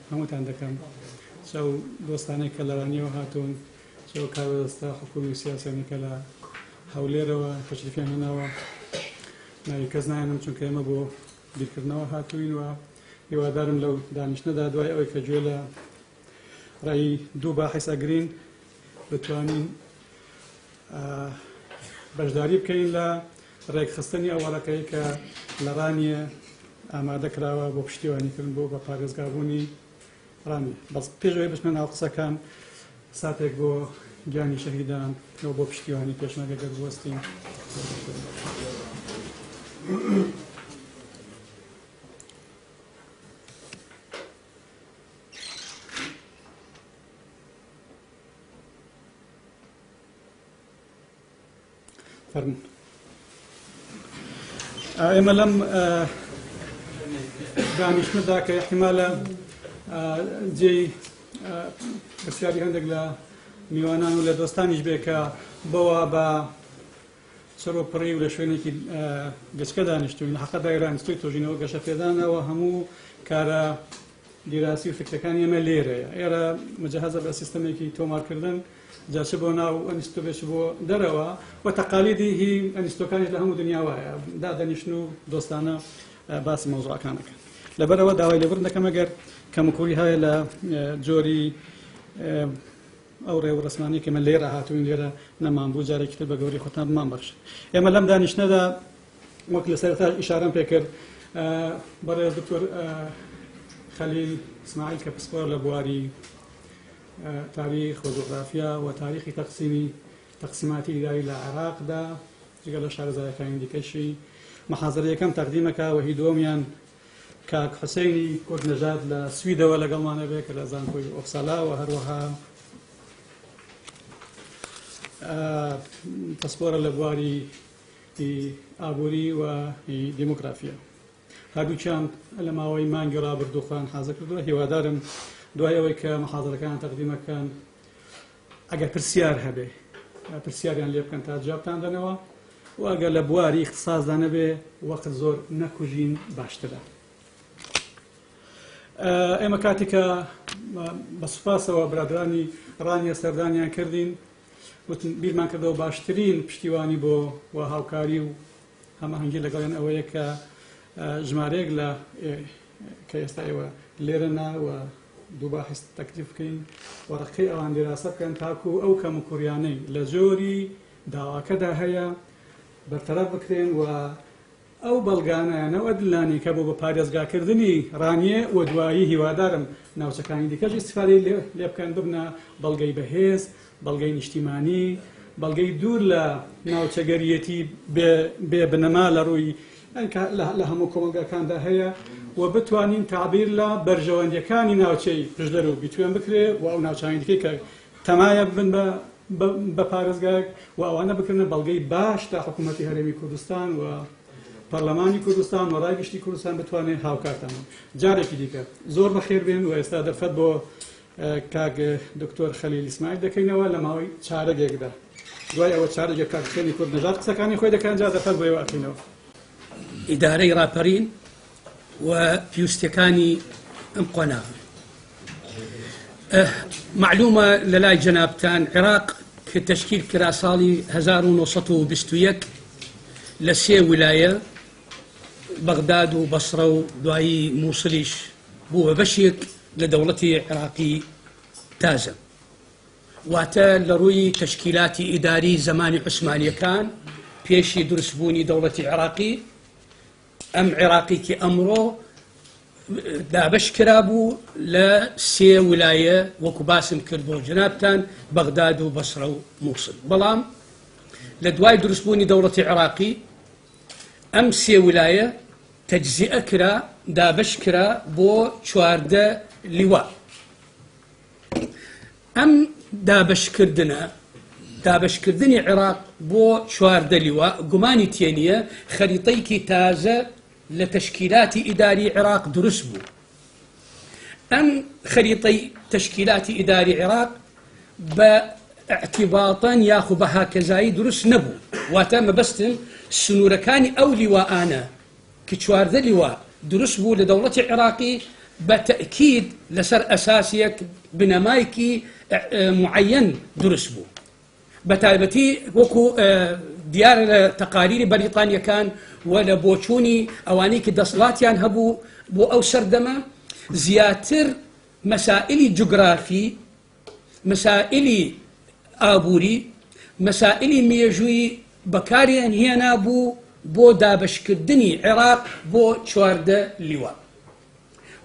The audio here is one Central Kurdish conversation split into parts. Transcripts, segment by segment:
هەمووتان دەکەم چاو دۆستانێک کە لە ڕانیەوە هاتوون چاو کارەدەستا حکومی سیاسیانی کە لە هەولێرەوە تەشریفیان هێناوە ناوی کەس نایەنم چونکە ئێمە بۆ بیرکردنەوە هاتووین و هیوادارم لەو دانیشتنەدا دوای ئەوەی کە گوێ لە ڕای دوو باحث ئەگرین بتوانین بەشداری بکەین لە ڕێکخستنی ئەو وەرەقەی کە لە ڕانیە ئامادە کراوە بۆ پشتیوانیکردن بۆ بە پارێزگابوونی ڕانی بەس پێشەوەی بچمە ناو قسەکان ساتێک بۆ گیانی شەهیدان و بۆ پشتیوانی پێشمەرگەکە بوەستین. فەرموون. ئێمە لەم دانیشتنەدا کە احتیمالە جێی پرسیاری هەندێک لە میوانان و لە دۆستانیش بێ کە بەوە بە سەرۆپڕی و لە شوێنێکی گەچکە دانیشتوین حەقەدا ئێرانستوی تۆژینەوە گەشە پێدانەوە هەموو کارە دیراسی و فکرەکانی ئێمە لێرەیە. ئێرە مجهزە بە سیستەمێکی تۆمارکردن جاچ بۆ ناو ئەنیستۆ بێش بۆ دەرەوە و تەقالیدی هی ئەنیستۆکانیش لە هەموو دنیا وایە دادەنیشتن و دۆستانە باسی مەوزوعەکانەکەن. لەبەرەوە داوای لێبوردن دەکەم ئەگەر کەموکوری هەیە لە جۆری ئەو ڕێو ڕسمانی کە من لێرە هاتوین لێرە نەمان بوو جارێکی تر بە گەوری خۆتان بمان بەخش. ئێمە لەم دانیشتنەدا وەک لە سەرەتا ئیشارەم پێ کرد بەڕێز دکتۆر خەلیل ئیسماعیل کە پسپۆر لە بواری تاریخ و جغرافیا و تاریخی تەقسیماتی ئیداری لە عێراقدا جگە لە شارەزایەکانی دیکەشی محاضرەیەکەم تەقدیمەکە و هی دۆمیان کاک حوسێنی کورد نەژاد لە سویدەوە لەگەڵمانە بێ کە لە زانکۆی ئۆفسالا و هەروەها پسپۆرە لە بواری ئابووری و دیموگرافیا. هەردووچیان لە ماوەی مانگی ڕابردووخۆیان حاضر کردووە. هیوادارم دوای ئەوەی کە محاضرەکان تەقدیمەکەن ئەگەر پرسیار هەبێ پرسیاریان لێ بکەن تا جوابتان دەنەوە و ئەگەر لە بواری اختصاصدا نەبێ وەقت زۆر نەکوژین باشترە. ئێمە کاتێکە بە سوپاسەوە برادرانی ڕانیە سەردانیان کردین وتن بیرمان کردەوە باشترین پشتیوانی بۆ و هاوکاری و هەماهەنگی لەگەڵیان ئەوەیە کە ژمارەیەک لە کە ئێستا ئێوە لێرە ناوە دوو باحث تەکلیف بکەین وەرەقەی ئەوان دێراسە بکەن تاکو ئەو کەموکوریانەی لە جۆری داواکەدا هەیە بەرتەرەف بکرێن و ئەو بەڵگانەیانە و ئەدلانی کە بۆ بە پارێزگاکردنی ڕانیە و دوایی هیوادارم ناوچەکانی دیکەش ئیستیفادەی لێ بکەن ببنە بەڵگەی بەهێز بەڵگەی نیشتیمانی بەڵگەی دوور لە ناوچەگەریەتی بێ بنەما لە ڕووی لە هەموو کۆمەلگاکاندا هەیە و بتوانین تعبیر لە بەرژەوەندیەکانی ناوچەی پشدەر و بیتوێن بکرێ و ئەو ناوچانی دیکەی کە تەمایە بن بە پارێزگاک و ئەوانە بکردنە بەڵگەی باش تا حکوومەتی هەرێمی کوردستان و پەرلەمانی کوردستان و ڕای گشتی کوردستان بتوانێت هاوکارتان. جارێکی دیکە زۆر بەخێر بێن و ئێستا دەرفەت بۆ کاک دکتۆر خەلیل ئیسماعیل دەکەینەوە لە ماوەی چارەگێکدا دوای ئەوە چارەگێک کاک حوسێنی کورد نەژاد قسەکانی خۆی دەکەن جا دەرفەت بۆ ئێوە ئەکەینەوە. ئیدارەی ڕاپەرین و پیوستەکانی ئەم قۆناغ معلومە لە لای جەنابتان عێراق کە تەشکیل کرا ساڵی 1921 لە 3 ویلایە بەغداد و بەسرە و دوایی مووسڵیش بووە بەشێک لە دەوڵەتی عێراقی تازە واتە لە ڕووی تەشکیلاتی ئیداری زەمانی عوسمانیەکان پێشی دروستبوونی دەوڵەتی عێراقی ئەم عێراقیکی ئەمڕۆ دابش کرا بوو لە 3 ویلایە وەکو باسم کرد بۆ جەنابتان بەغداد و بەسرە و مووسڵ. بەڵام لە دوای دروستبوونی دەوڵەتی عێراقی ئەم 3 ویلایە تەجزیئە کرا دابش کرا بۆ 14 لیوا. ئەم دابشکردنی عێراق بۆ 14 لیوا گومانی تێنیە خەریتەیەکی تازە لە تەشکیلاتی ئیداری عێراق دروست بوو. ئەم خەریتەی تەشکیلاتی ئیداری عێراق بە اعتباطاً یاخو بە هاکەزایی دروست نەبوو واتە مەبەستم سنوورەکانی ئەو لیواانە کە 14 لیوا دروست بوو لە دەوڵەتی عێراقی بتأكيد لسر أساسيك بنمايكي معين درس بو بتايبتي وكو ديار تقارير بريطانيا كان ولا بوشوني أوانيك دصلاتيان هبو بو أو سردمة زياتر مسائل جغرافي مسائل آبوري مسائل ميجوي بكاريان هنا بو دابشكردني عراق بو چوارده لواء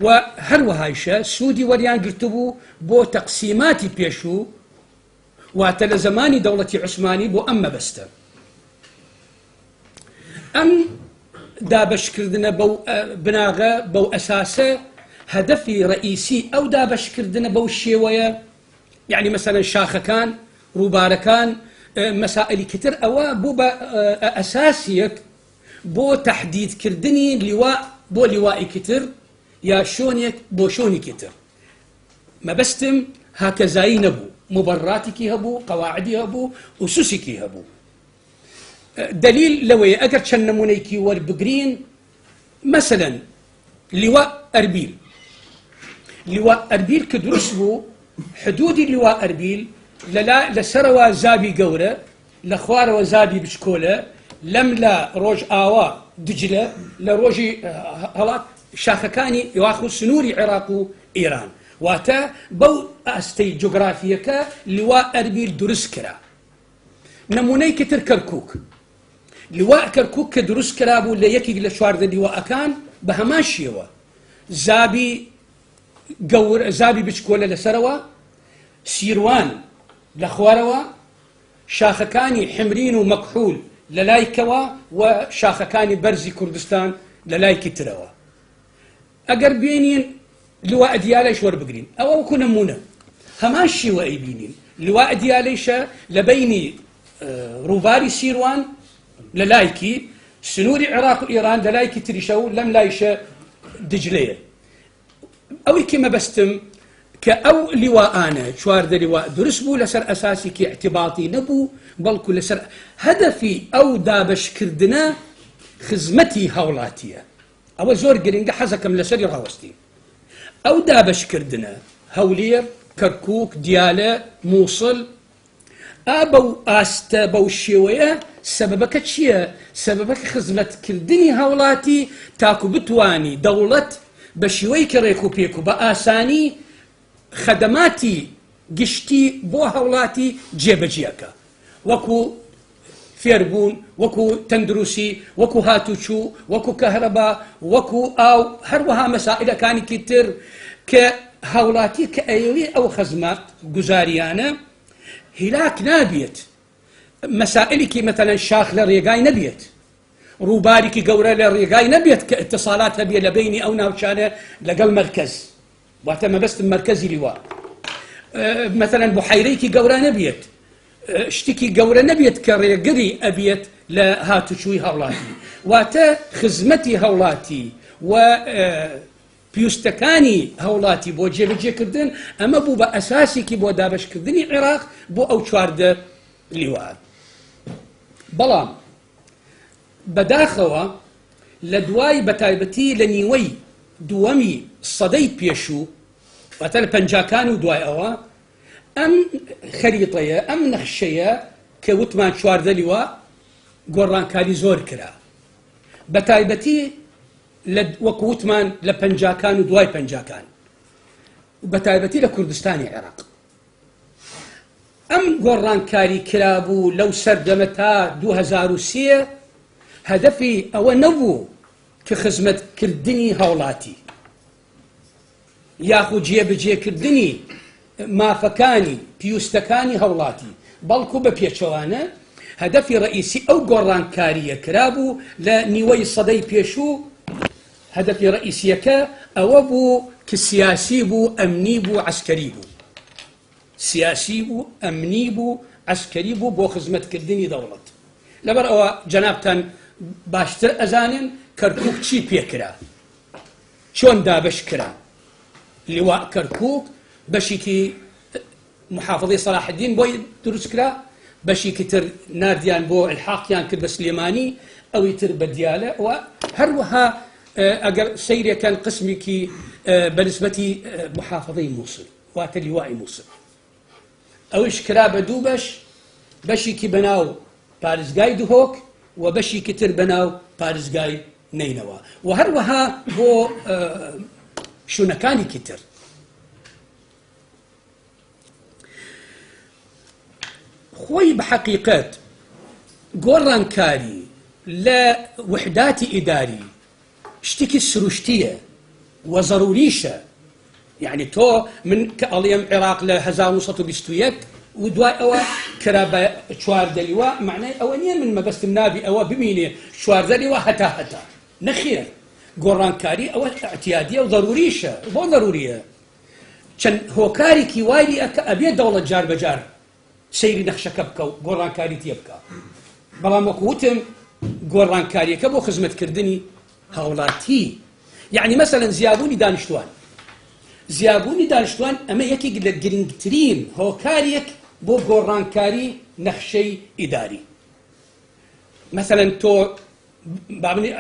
وهروهايشة سودي وريان قرتبو بو تقسيماتي بيشو واتل زماني دولة عثماني بو أما بسته أم دابشكردنا بو بناغة بو أساسه هدفي رئيسي أو دابشكردنا بو الشيوية يعني مثلا شاخة كان روبارة كان مسائل كتر أو بو أساسيك بو تحديد كردني لواء بو لواء كتر يا شونيك بو شوني كتر ما بستم هكذا ينبو مبراتك هبو قواعدي هبو أسسك هبو دليل لوي أقر شنمونيكي وربقرين مثلا لواء أربيل لواء أربيل كدرس بو حدود لواء أربيل لسروا زابي قورة لخواروا زابي بشكولة لملا روج آوا دجلة لروجي هلا شاخكاني يواخذ سنوري عراق إيران واتا بو أستي جغرافيكا لواء أربيل درس كرا نموني كتر كركوك لواء كركوك كدرس كرابو اللي يكي لشوار ذا لواء كان بهماشيوا زابي قور زابي بشكولة لسروا سيروان لخواروا شاخكاني حمرين ومكحول للايكوا وشاخكاني برزي كردستان للايكي تروا أقر بينين لواء دياليش وربقرين أو كنا مونا هماشي وأيبينين لواء دياليش لبيني روباري سيروان للايكي سنوري عراق إيران للايكي تريشو لم لايشة دجلية أو كما بستم كأو لواء أنا شوار ذا لواء درسبو لسر أساسي كي اعتباطي نبو بلكو لسر هدفي أو دابش كردنا خزمتي هولاتية أو زور قرنقة حزكم لسري راوستي أو دابش كردنا هولير كركوك ديالة موصل أبو آستا بو الشيوية سببك تشيا سببك خزمة كردني هولاتي تاكو بتواني دولة بشيوي كريكو بيكو بآساني خدماتي قشتي بو هولاتي جيبجيكا وكو فيربون وكو تندروسي وكو هاتوشو وكو كهرباء وكو أو هروها مسائل كان كتير كهولاتي كأيوي أو خزمات جزاريانة هلاك نابيت مسائلك مثلا شاخ للريقاي نبيت روبارك قورة للريقاي نبيت كاتصالاتها بي لبيني أو ناوشانة لقل مركز واتما بس المركزي لواء مثلا بحيريك قورة نبيت اشتكي قورة نبيت كريقري أبيت لهاتوشوي هولاتي واتا خزمتي هولاتي و بيوستكاني هولاتي بو جيبجي كردن أما بو بأساسي كي بو دابش كردني عراق بو أو شوارد لواء بلام بداخوا لدواي بتايبتي لنيوي دوامي صدي بيشو واتل بنجاكانو دواي أوا أم خريطية أم نخشية كوتمان شوارد لواء قران كالي زور كرا بتايبتي وكوتمان لبنجاكان ودواي بنجاكان وبتايبتي لكردستاني عراق أم قران كاري كلابو لو سردمتا 2003 هدفي أو نبو كخزمة كردني هولاتي ياخو جيبجي كردني ما فكاني بيوستكاني هولاتي بلكو ببيشوانا هدفي رئيسي أو قران كاري كلابو لنيوي صدي بيشو هدفي رئيسيك أو بو كسياسي بو أمني بو عسكري بو سياسي بو أمني بو عسكري بو خزمة كردني دولة لبر أو جنابتان باشتر أزانن كركوك چي بيكرا شون دابش كرا لواء كركوك بشيكي محافظي صلاح الدين بو دروس كرا بشيكي تر نارديان بو الحاقيان كرب سليماني أو يتر بديالة وهروها اگر سيري كان قسمك بنسبتي محافظي موصل وات اللواء موصل اوش كرابه دوبش بشي كي بناو بارزگای دهوك وبشي كتر بناو بارزگای نينوا وهروها بو شونكاني كتر خوي بحقيقات قران كاري لا وحدات إداري اشتكي السروشتية وضروريشة يعني تو من كاليم عراق لهزار نصط بستويك ودواي أوا كرابة شوار دليوا معناه أوليا من ما بس النابي أوا بميني شوار دليوا هتا نخير قران كاري أو اعتيادية وضروريشة مو ضرورية كان هو كاري كي وايلي أبي دولة جار بجار سيري نخشك بكا قران كاري تيبكا بلا مقوتم قران كاري كبو خزمة كردني هاولاتي يعني مثلا زيابوني دانشتوان أما يكي لقرنقترين هو كاريك بو قران كاري نخشي إداري مثلا تو بابني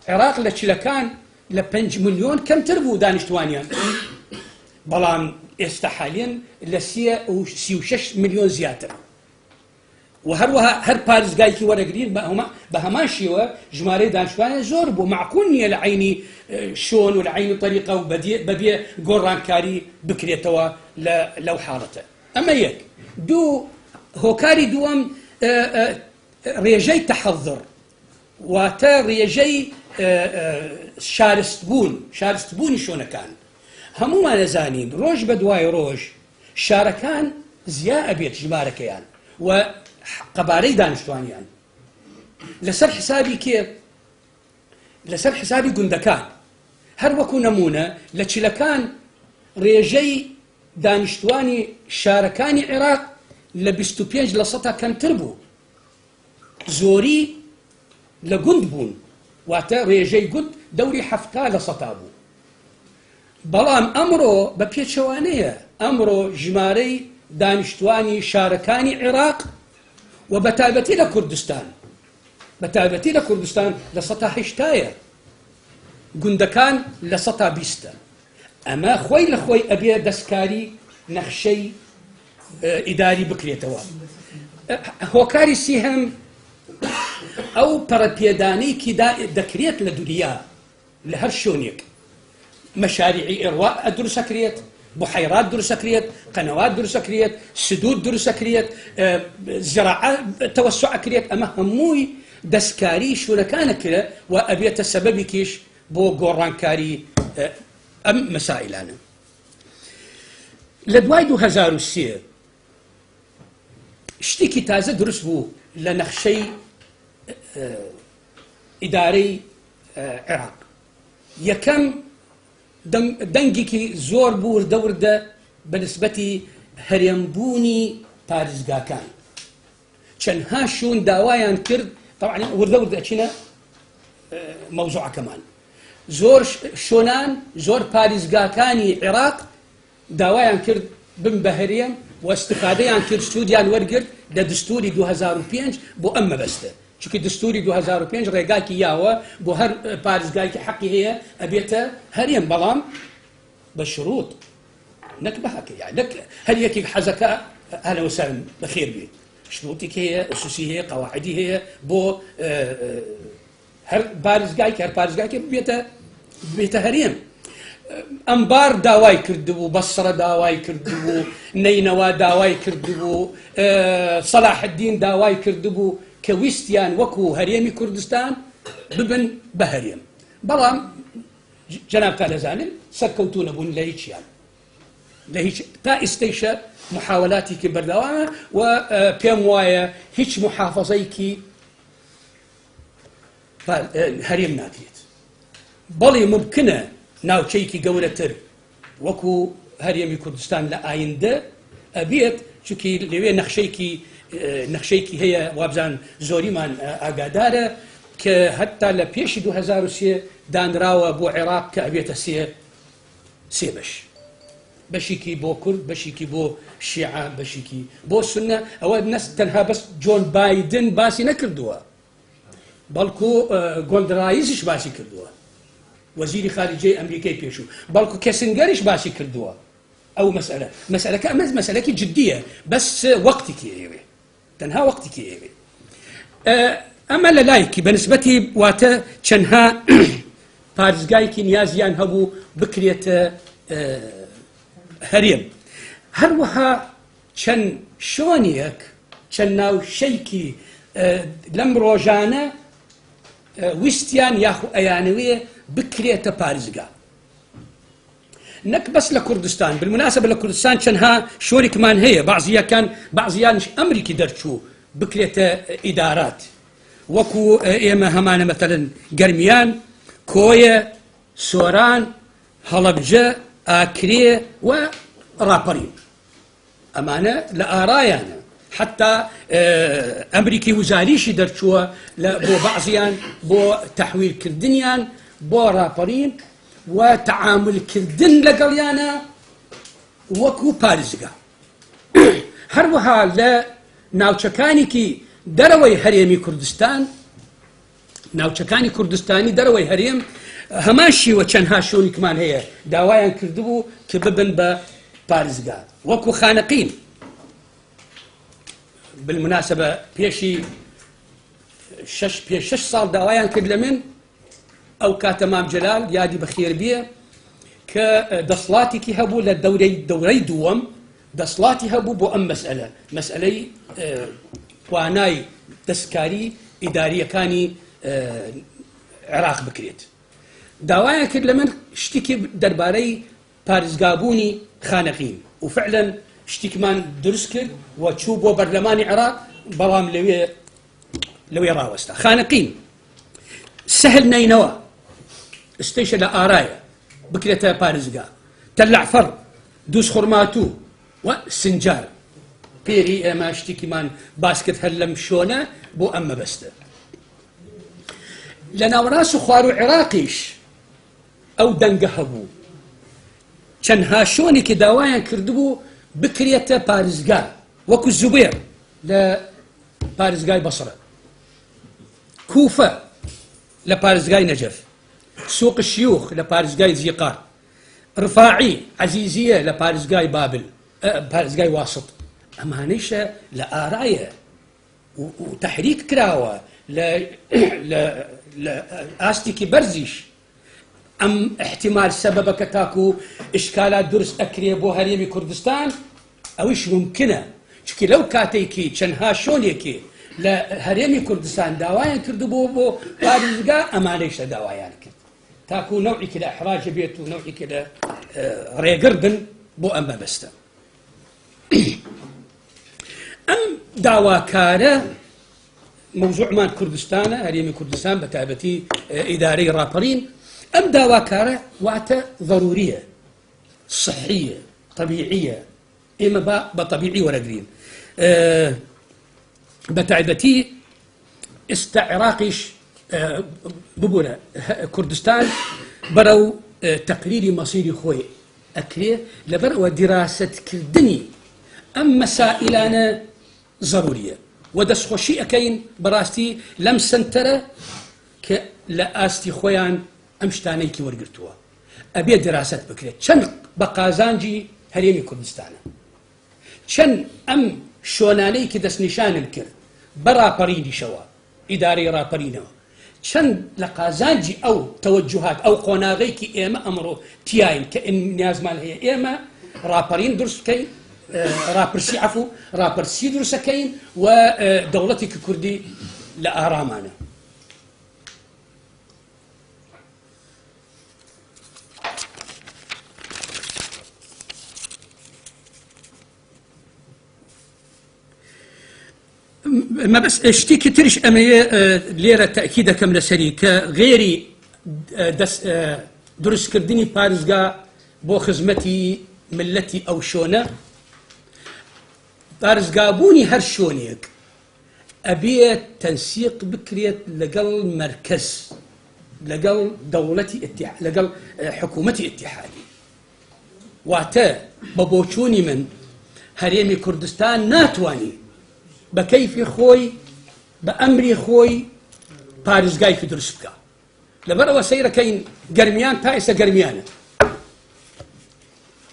عراق لشلكان ل5 مليون كم تربو دانشتوانيان بلان استحاليا ل36 مليون زيادة وهروها هر بارز جايكي ورا قريب بهماشيوه جماري دانشوان زوربو معقول نيه لعيني شون ولعيني طريقه وبدي قران كاري بكريتوا لو حارته اما يك دو هو كاري دوم ريجي تحضر واتا ريجي شارستبوني شون كان همو ما نزانين روج بدواي روج شاركان زياء بيت جماركيان وقباري دانشتوانيان لسر حسابي كيف لسر حسابي قندكان هر وكو نمونة لچلكان ريجي دانشتواني شاركاني عراق لبستو بينج لسطا كان تربو زوري لقند بون واتا ريجي قند دوري حفتا لسطابو بلام امرو ببيتشوانية امرو جماري دانشتواني شاركاني عراق وبتابتي لكردستان لسطا هشتاية قندكان لسطا بيستا اما خوي لخوي ابي دسكاري نخشي اداري بكريتوا هو كاري سيهم او بربيداني كي دكريت لدنيا لهرشونيك مشاريع إرواء درس كريت بحيرات درس كريت قنوات درس كريت سدود درس كريت زراعة توسع كريت أما هموي دسكاري شو لكان كلا وأبيت السبب كيش بو قران كاري أم مسائل أنا لدوايدو هزار السير اشتكي تازة درس بو لنخشي إداري عراق يكم دنگێکی زۆر بوو دەوردە بەنسبەتی هەرێمبوونی پارێزگاکان چەندها شوون داوایان کرد طبعا وردە ئەچینە مەوزوعەکەمان زۆر شۆنان زۆر پارێزگاکانی عێراق داوایان کرد بن بە هەرێم و استفادەیان کرد سوودیان وەرگرت لە دستوری 2005 بۆ ئەم مەبەستە چونکە دستوری 2005 ڕێگاکی یاوە بۆ هەر پارێزگایکی حەقی هەیە ئەبێتە هەرێم بەڵام بە شروط نەک بە حەقی یعنی نەک هەر یەکێک حەزەکە ئەهلەن وسهلەن بەخێر بێت شروطێک هەیە ئوسوسی هەیە قەواعیدی هەیە بۆ هەر پارێزگایکی بێتە هەرێم ئەمبار داوای کردبوو بەسرە داوای کردبوو نەینەوا داوای کردبوو سەلاح الدین داوای کردبوو کە ویستیان وەکو هەرێمی کوردستان ببن بە هەرێم بەڵام جەنابتان دەزانن سەرکەوتوو نەبوون لە هیچیان لە هیچ تا ئێستەیشە محاولاتی کرد بەردەوامە و پێم وایە هیچ محافەزەیەکی هەرێم ناکرێت بەڵێ ممکنە ناوچەیەکی گەورەتر وەکو هەرێمی کوردستان لە ئایندە ئەبێت چونکی لەوێ نەخشەیەکی هەیە وابزان زۆریمان ئاگادارە کە هەتا لە پێشی 2003 دانراوە بۆ عێراق کە ئەبێتە سێ بەشێکی بۆ کورد بەشێکی بۆ شیعە بەشێکی بۆ سونە ئەوە تەنها بەس جۆن بایدن باسی نەکردووە بەڵکو گۆلدرایزیش باسی کردووە وەزیری خارجەی ئەمریکای پێشوو بەڵکو کەسنگەریش باسی کردووە ئەو مەسئلەکە مەسئلەکی جددیە بەس وەقتێکی ئێوێ تەنها وەقتێکی ئێوێ ئەمە لە لایەکی بەنسبەتی واتە چەندها پارێزگایەکی نیازیان هەبوو بکرێتە هەرێم هەروەها چەند شۆنێک چەند ناوشەیکی لەم ڕۆژانە ویستیان یاخو ئەیانوێ بکرێتە پارێزگا نەک بەس لە کوردستان بالمناسبە لە کوردستان چەندها شۆرێکمان هەیە بەعزیانش ئەمریکی دەرچوو بکرێتە ئیدارات وەکو ئێمە هەمانە مەتەلەن گەرمیان کۆیە سۆران هەڵەبجە ئاکرێ و ڕاپەڕین ئەمانە لە ئارایانە حتى ئەمریکی وزاریشی دەرچووە بۆ بەعزیان بۆ تەحویلکردنیان بۆ ڕاپەڕین و تەعاملکردن لەگەڵیانە وەکو پارێزگا هەروەها لە ناوچەکانێکی دەرەوەی هەرێمی کوردستان ناوچەکانی کوردستانی دەرەوەی هەرێم هەمان شیوە چەندها شوێنێکمان هەیە داوایان کردبوو کە ببن بە پارێزگا وەکو خانەقین بالمناسبة پێشی 6 ساڵ داوایان کرد لە من ئەو کاتە مام جەلال یادی بەخێر بێ کە دەسڵاتێکی هەبوو لە دەورەی دووەم دەسڵاتی هەبوو بۆ ئەم مەسئلەی توانای دەستکاری ئیداریەکانی عێراق بکرێت داوایان کرد لە من شتێکی دەربارەی پارێزگابوونی خانەقین و فعلا شتێکمان دروست کرد و چوو بۆ بەرلەمانی عێراق بەڵام لەوێ ڕاوەستا خانەقین سهل نینەوە استیشە لە ئارایە بکرێتە پارێزگا تەلعفەر دووس خورماتوو و سنجار پێری ئێمە شتێکیمان باس کرد هەر لەم شۆنە بۆ ئەم مەبەستە لە ناوەڕاست و خوار و عێراقیش ئەو دەنگە هەبوو چەندها شۆنێکی داوایان کردبوو بکرێتە پارێزگا وەکو زوبێر لە پارێزگای بەسڕە کوفە لە پارێزگای نەجەف سوق الشيوخ لە پارێزگای زیقار ڕفاعی عەزیزیە لە پارێزگای بابل پارێزگای واسط ئەمانەیشە لە ئارایە و تەحریک کراوە لە ئاستێکی بەرزیش ئەم احتیمال سەبەبەکە تاکو ئشکالات دروست ئەکرێ بۆ هەرێمی کوردستان ئەویش ممکنە چونکە لەو کاتێکی چەندها شۆنێکی لە هەرێمی کوردستان داوایان کردبوو بۆ پارێزگا ئەمانەیشە داوایان کرد تاکو نەوعێکی لە ئەحراجە بێت و نەوعێکی لە ڕێگر بن بۆ ئەم مەبەستە ئەم داواکارە موضوعمان کوردستانە هەرێمی کوردستان بە تایبەتی ئیدارەی ڕاپەڕین ئەم داواکارە واتە ضرورية صحية طبيعية ئێمە بە طبيعي وەرەگرین بە تایبەتی ئێستا عێراقیش ببوورە کوردستان بەرەو تەقریری مەسیری خۆی ئەکرێ لەبەرەوە دیراستکردنی ئەم مەسائلانە ضرورية و دەستخۆشی ئەکەین بەڕاستی لەم سنتەرە کە لە ئاستی خۆیان ئەم شتانەیەکی وەرگرتووە ئەبێ دراست بکرێت چەند بە قازانجی هەرێمی کوردستانە چەند ئەم شۆنانەی کە دەستنیشانن کرد بە ڕاپەڕینیشەوە ئیدارەی ڕاپەڕینەوە چەند لە قازانجی ئەو تەوەجوهات ئەو قۆناغەیەکی ئێمە ئەمڕۆ تیاین کە نیازمان هەیە ئێمە ڕاپەڕین دروست بکەین ڕاپەرسی دروستەکەین و دەوڵەتێکی کوردی لە ئارامانە ما بس اشتكي ترش أمي ليرة تأكيد كم لسري كغيري درس كردني بارزقا بو خزمتي ملتي أو شونة بارزقابوني هر شونيك أبي تنسيق بكرية لقل مركز لقل دولتي لقل حكومتي اتحادي واتا ببوشوني من هريمي كردستان ناتواني بكيف خوي بأمري خوي بارزقاي في دروس بكا لبرأ سيرة كين قرميان تايسة قرميانة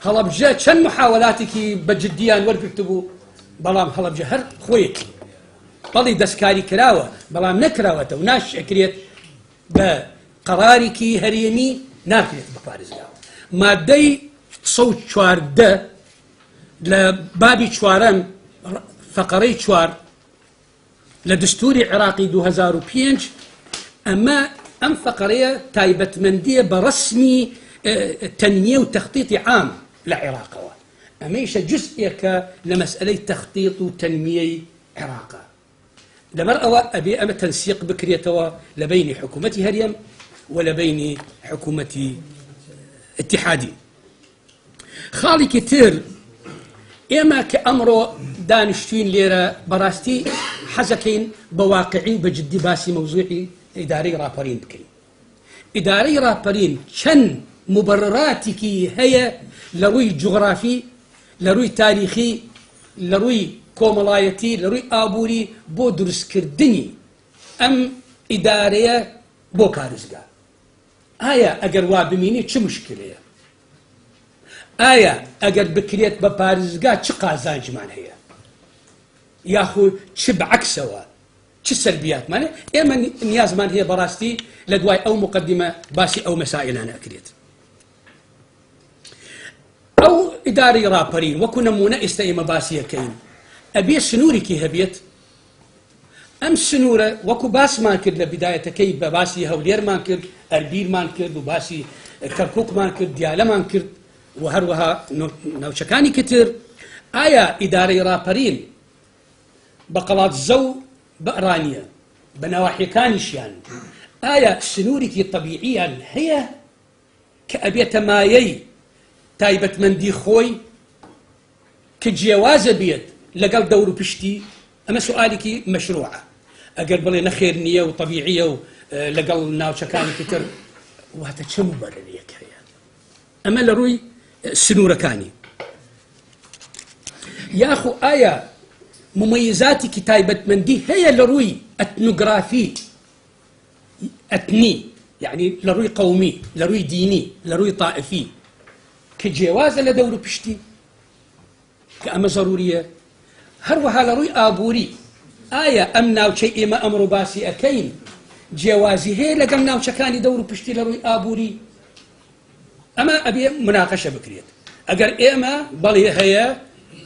هەڵەبجە چەند محاولاتێکی بەجددیان وەرگرتبوو بەڵام هەڵەبجە هەر خۆیەکی بەڵی دەستکاری کراوە بەڵام نەکراوەتە و ناشەکرێت بە قەرارێکی هەرێمی ناکرێت بە پارێزگا مادەی 114 لە بابی چوارەم فەقەرەی 4 لە دستوری عێراقی 2005 ئەم فەقەرەیە تایبەتمەندیە بە ڕەسمی تنمية وتخطيط عام لعراق أميش جزء لمسألة تخطيط وتنمية عراق لمرأة أبي أما تنسيق بكريتوا لبين حكومة هريم ولبين حكومة اتحادي خالي كتير إما كأمر دانشتين ليرة براستي حزكين بواقعي بجدي باسي موضوعي إداري رابرين بكري إداري رابرين شن مبرراتك هي لروي جغرافي لروي تاريخي لروي كوملايتي لروي آبوري بو درس كردني أم إدارية بو بارزقا آية أجر وابميني چه مشكلة آية أجر بكريت ببارزقا چه قازانج من هي ياخو چه بعكسوا چه سلبيات مانه إما نياز من هي براستي لدواي أو مقدمة باسي أو مسائل أنا أكريت أو إداري رابرين وكنا مونا استيما باسية كين أبي سنوري كي هبيت أم سنورة وكو باس مانكر لبداية كي باسي هولير مانكر أربيل مانكر وباسي كركوك مانكر ديالة مانكر وهروها نوشكاني كتير آية إداري رابرين بقلات زو بأرانية بنواحي كانشيان آية سنوري كي طبيعيا هي كأبيت مايي تايبة مندي خوي كجيوازة بيت لقل دورو بشتي أما سؤالك مشروعة أقل بلي نخير نية وطبيعية لقل ناوشكاني كتر وهذا شو مبرريك هي أما لروي سنورة كاني يا أخو آية مميزاتك تايبة مندي هي لروي أتنوغرافي أتني يعني لروي قومي لروي ديني لروي طائفي كجواز لدور بشتي كأما ضرورية هروها لروي آبوري آية أمنا وشيء ما أمر باسي أكين جوازي هي لقمنا وشكاني دور بشتي لروي آبوري أما أبي مناقشة بكريت أقر إيما بلي هي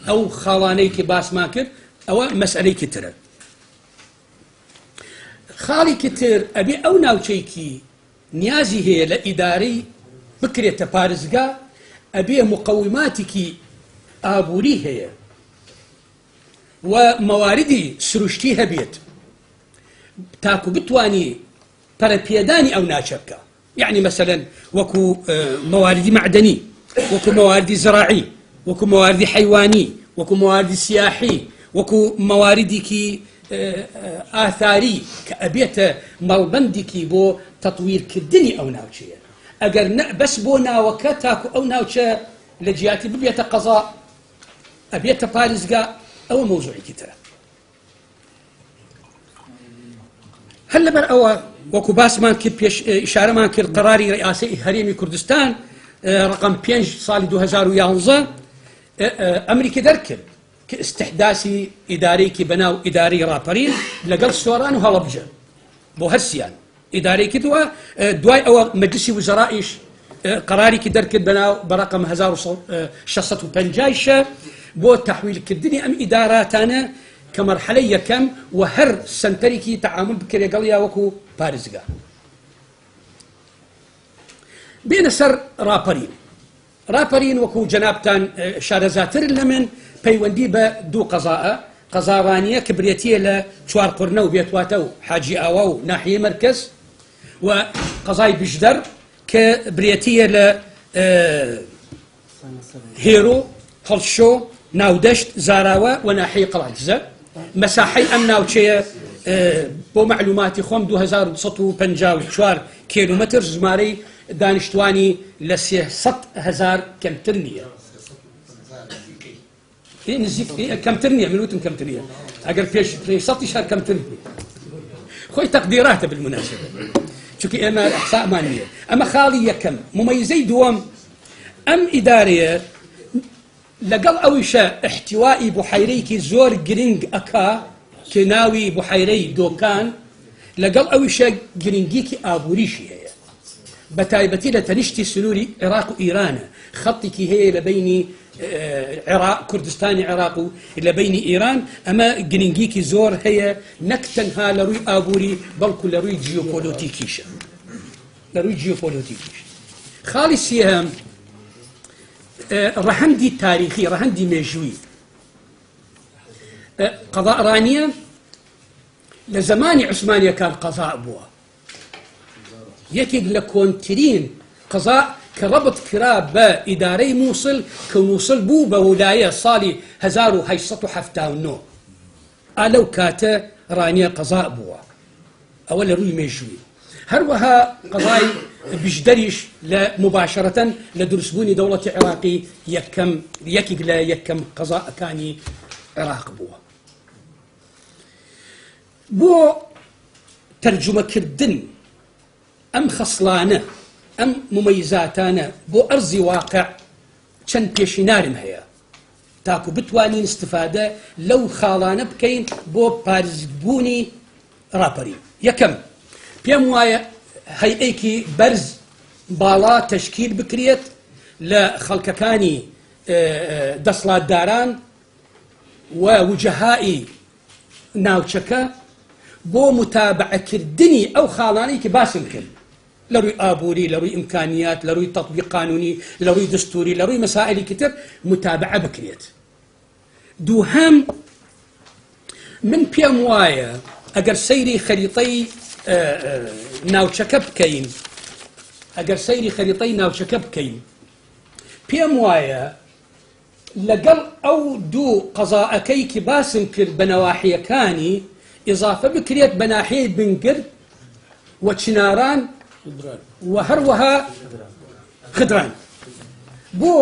أو خالانيك باس ماكر أو مسألة كتير خالي كتير أبي أو ناوشيكي نيازي هي لإداري بكريت بارزقا أبي مقوماتك آبوري هي ومواردي سروشتي هبيت تاكو بتواني بربيداني أو ناشبكا يعني مثلا وكو مواردي معدني وكو مواردي زراعي وكو مواردي حيواني وكو مواردي سياحي وكو مواردك آثاري كأبيت مالبندك بو تطوير كدني أو ناوشية أجر بس بو ناوكتاكو أو ناوشة لجياتي ببيت قضاء أبيت بارزقا أو موضوعي كتير هلا بر أو وكو باس مانكر بيش إشارة مانكر قراري رئاسي هريمي كردستان رقم 5 صالي 2011 أمريكا دركب كاستحداثي إداري كي بناو إداري رابرين لقل سوران وهلبجة بو هسيان إداري كدوا دواي أو مجلس وزرائش قراري كي دركب بناو برقم 1650 بو تحويل كدني أم إداراتنا كمرحلة كم وهر سنتريكي تعامل بكري قليا وكو بارزقا بين سر رابرين وكو جنابتان شارزاتر لمن بيوندي بدو قضاوانية كبريتية لشوار قرنو بيتواتو حاجي آواو ناحية مركز وقضاي بجدر كبريتية ل هيرو خلشو ناودشت زاراوة وناحية قلعجزة مساحي أمنا وشي بو معلوماتي خوم 2150 كيلومتر زماري دانشتواني لسيه 100,000 كمترنية نزيك كمترنية منوتن كمترنية أقل في 16 كمترنية خوي تقديراته بالمناسبة چونکە ئێمە ئەحسامان نییە ئەمە خاڵی یەکەم ممەیزەی دووەم ئەم ئیدارەیە لەگەڵ ئەویشە احتیوائی بوحەیرەیەکی زۆر گرنگ ئەکا کە ناوی بوحەیرەی دۆکان لەگەڵ ئەویشە گرنگیکی ئابووریشی هەیە بە تایبەتی لە تەنیشتی سنووری عێراق و ئیرانە خەڵێکی هەیە لە بینی کوردستانی عێراق و لە بینی ئیران ئەمە گرنگیکی زۆر هەیە نەک تەنها لە ڕووی ئابووری بەڵکو لە ڕووی جیۆپۆلۆتیکیشە لە ڕووی جیۆپۆلۆتیکیش خاڵی سێهەم ڕەهەندی تاریخی ڕەهەندی مێژووی قەضاء ڕانیە لە زمانی عوسمانیەکان قەضاء بووە یەکێک لە کۆنترین قەضاء کە ڕەبط کرا بە ئیدارەی مووسڵ کە مووسڵ بوو بە وولایە ساڵی 1879 ئالەو کاتە ڕانیە قەضاء بووە ئەوە لە ڕووی مێژووی هەروەها قەضای بژدەریش لە مباشرەتەن لە دروستبوونی دەوڵەتی عێراقی یەکێک لە یەکەم قەضاءەکانی عێراق بووە بۆ تەرجمەکردن ئەم خەسڵانە ئەم ممەیزاتانە بۆ ئەرزی واقع چەند پێشینارم هەیە تاکو بتوانین استفادە لەو خاڵانە بکەین بۆ پارێزبوونی ڕاپەری یەکەم پێم وایە هەیئەیەکی بەرز باڵا تەشکیل بکرێت لە خەڵکەکانی دەسڵاتداران و وجەهائی ناوچەکە بۆ متابعەکردنی ئەو خاڵانەی کە باسم کرد لە ڕووی ئابووری لە ڕووی ئیمکانیات لە ڕووی تەطبیق قانونی لە ڕووی دستوری لە ڕووی مەسائلی کتر متابعە بکرێت دووهەم من پێم وایە ئەگەر سەیری خەریتەی ناوچەکە بکەین پێم وایە لەگەڵ ئەو دوو قەزاءەکەی کە باسم کرد بە نەواحیەکانی ئیضافە بکرێت بە ناحیەی بنگرد و چناران و هەروەها خدران بۆ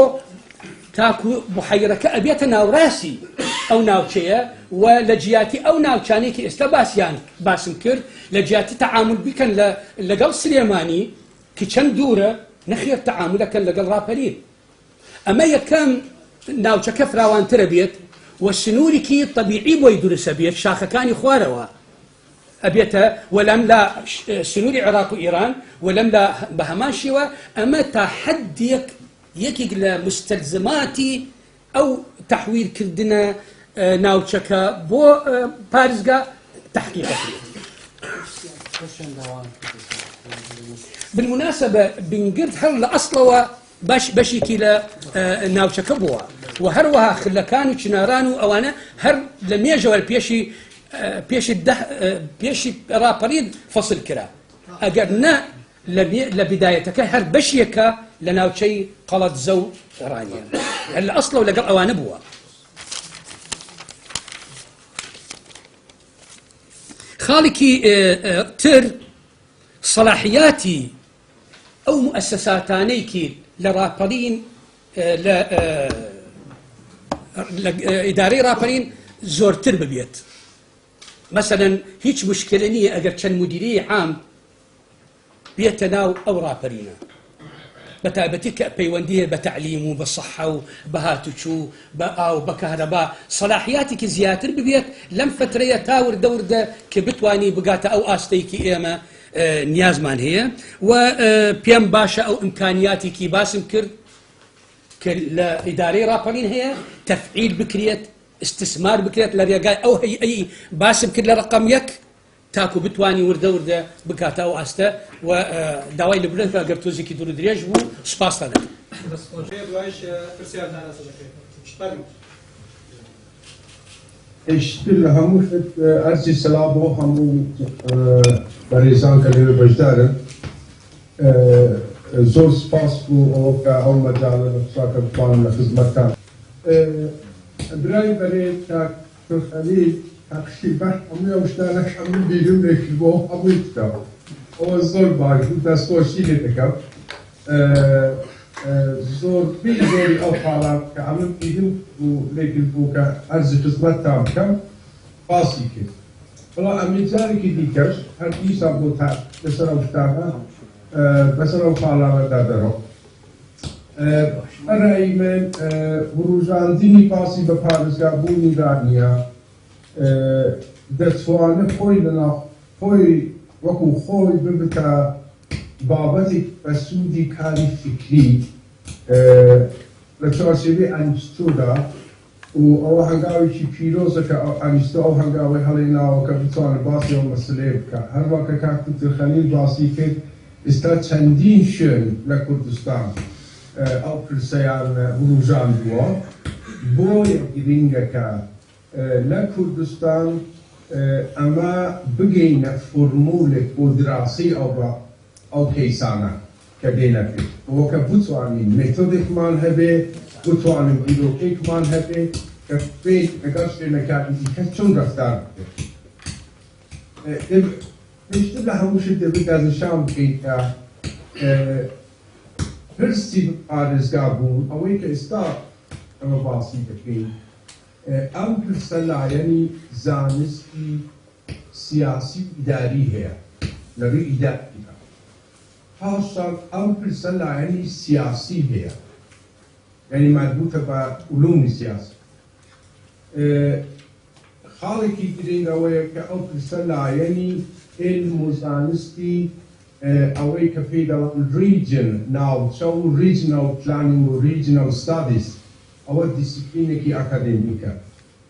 تاکو بحەیرەکە ئەبێتە ناوڕاستی ئەو ناوچەیە و لە جیاتی ئەو ناوچانێکی ئێستا باسم کرد لە جیاتی تەعامل بیکەن لەگەڵ سلێمانی کە چەند دوورە نەخێر تەعاملەکەن لەگەڵ ڕاپەرین ئەمە یەکەم ناوچەکە فراوانترە بێت و سنوورێکی طبیعی بۆی دروستە بێت شاخەکانی خوارەوە ئەبێتە وەلەم لە سنووری عێراق و ئیران وەلەم لە بە هەمان شێوە ئەمە تا حەدێک یەکێک لە مستەلزماتی ئەو تەحویلکردنە ناوچەکە بۆ پارێزگا تەحقیق بکرێت بالمناسبە بنگرد هەر لە ئەسڵەوە بەشێکی لە ناوچەکە بووە و هەروەها خلەکان و چناران و ئەوانە هەر لە مێژەوە پێشی ڕاپەرین فەسل کرا ئەگەر نە لە بدایەتەکە هەر بەشێکە لە ناوچەی قەڵەتزە و ڕانیە هەر لە ئەسڵەوە لەگەڵ ئەوانە بووە خاڵێکی تر صلاحیاتی ئەو مؤسساتانەیەکی لە ڕاپەرین لە ئیدارەی ڕاپەرین زۆرتر ببێت مثلا هیچ مشکلە نییە ئەگەر چەند مدیری عام بێتە ناو ئەو ڕاپەرینە بە تایبەتی کە پەیوەندی بە تەعلیم و بە سەحە و بە هاتوچوو بە ئاو بە کەهرەبا صلاحیاتێکی زیاتر ببێت لەم فترەیە تا وردە کە بتوانی بگاتە ئەو ئاستەیەکی ئێمە نیازمان هەیە و پێم باشە ئەو ئیمکانیاتێکی باسم کرد کە لە ئیدارەی ڕاپەرین هەیە تەفعیل بکرێت استثمار بکرێت لە ڕێگای ئەو هەیئەی باسم کرد لە ڕقم یەک تاکو بتوانی وردە بکاتە ئەو ئاستە و داوای لە بڵێن ئەگەر تۆزێکی دوور درێژ بوو سوپاستا دەکەم eşittir hemû erzî selam bo hemû berêzan ke lê bejdar in zor spas bû ka ew mecalê nifsake bixwanin li xizmetan birayê berê Turkhelî teqşîbeh hemû ew ştanek hemû bîrim lêkir bo hemû tika o zor baş bû destxoşî lê dikem zor bir zor ew xalan ke hemû bîrim û lêkir bû ke erzî xizmetan bikem basî kir والله أميزاري كديكش هر إيسا بوتا بسرعو شتاقا بسرعو فعلا دادرو الرأي من وروجان ديني باسي بپارزگا بوني رانيا دتوانه خوي لنا خوي وكو خوي ببتا بابتك بسودي كاري فكري لتواشيبي أنستودا و هنگاوی چی پیروزه که انیستا او هنگاوی هلینا و که بتوان باسی و مسئله بکن هر وقت که دکتر خلیل باسی کرد استا چندین شن لکردستان او پرسیان وروجان بوا بوی گرینگه که لکردستان اما بگین فرمول و دراسی او کیسانه که دینه کرد و که بتوانین متودک من هبه بتوانیم ایدوکیک من هبه که فید اگرشتی نکردی که چون رفتار بده نشته لحموش دبید از شام بگید که پرسی آرزگاه بود اوی که استا اما باسی بگید ام پرسلا یعنی زانستی سیاسی اداری ہے لگی اداری خاصا ام پرسلا یعنی سیاسی ہے يعني مربوطة بعلوم السياسة. خالقي ترين أوي كأو كسلا يعني المزانستي أوي كفيدا region now so regional planning or regional studies أو discipline كي أكاديميكا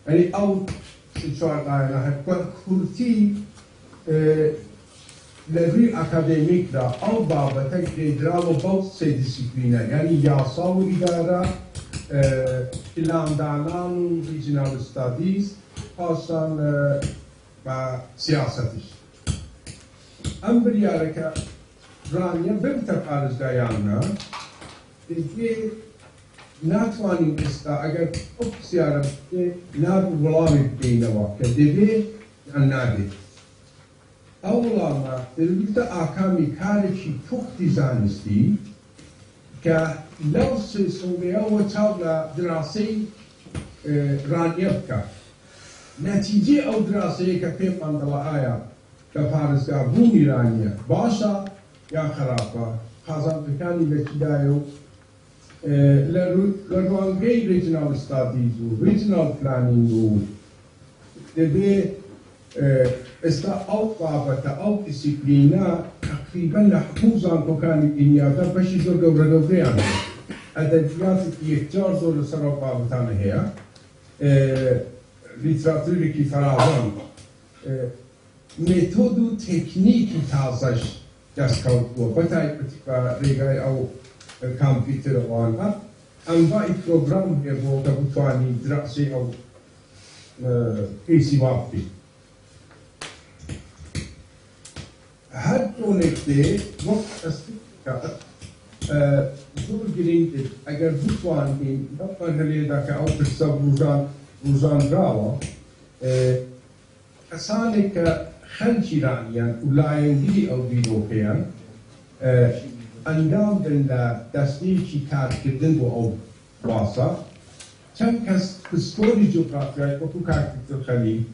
يعني أو شوار أنا هكورتي لبری اکادمیک را او بابت ادرا و both سه دیسیپلینا یعنی یاسا و اداره پلاندانان و ریجنال استادیز خاصان با سیاستش ام بریاره که رانیا بمتا پارزگایانا دیگه ناتوانیم استا اگر اکسیارم ناب ولامی بینوا که دیگه نادی أولا البته أكامي كاريشي فوقتي زانستي كلو سوبيا وتابلا دراسي رانيبكا نتيجة أو دراسي كفيم عند الآية كفارس كابوني رانيا باشا يا خرافة خازن بكاني بكدايو لروانجي ريجنال ستاديز و ريجنال بلانينج و دبي استا او بابتا او ديسيبلينا تقريبا لحفوظا كوكان الدنيا دا بشي زور قوريان ادبيات يختار زور لسرو بابتان هي ليتراتوري كي فراوان ميثودو تكنيكي تازش دست كوتو بتاي بتبا ريغاي او كمبيوتر وانا انواع بروجرام يبو كبوتواني دراسي او كيسي وابتي هر نکته وقت استفاده زور گرینده اگر بتوانیم مرحله دا که او پرسا روزان راوا کسانی که خلچی رانیان و لایندی او بیروکیان اندام دن دستی چی کار کردن و او واسا چند کس پسکوری جغرافیای و تو کار کردن خلیل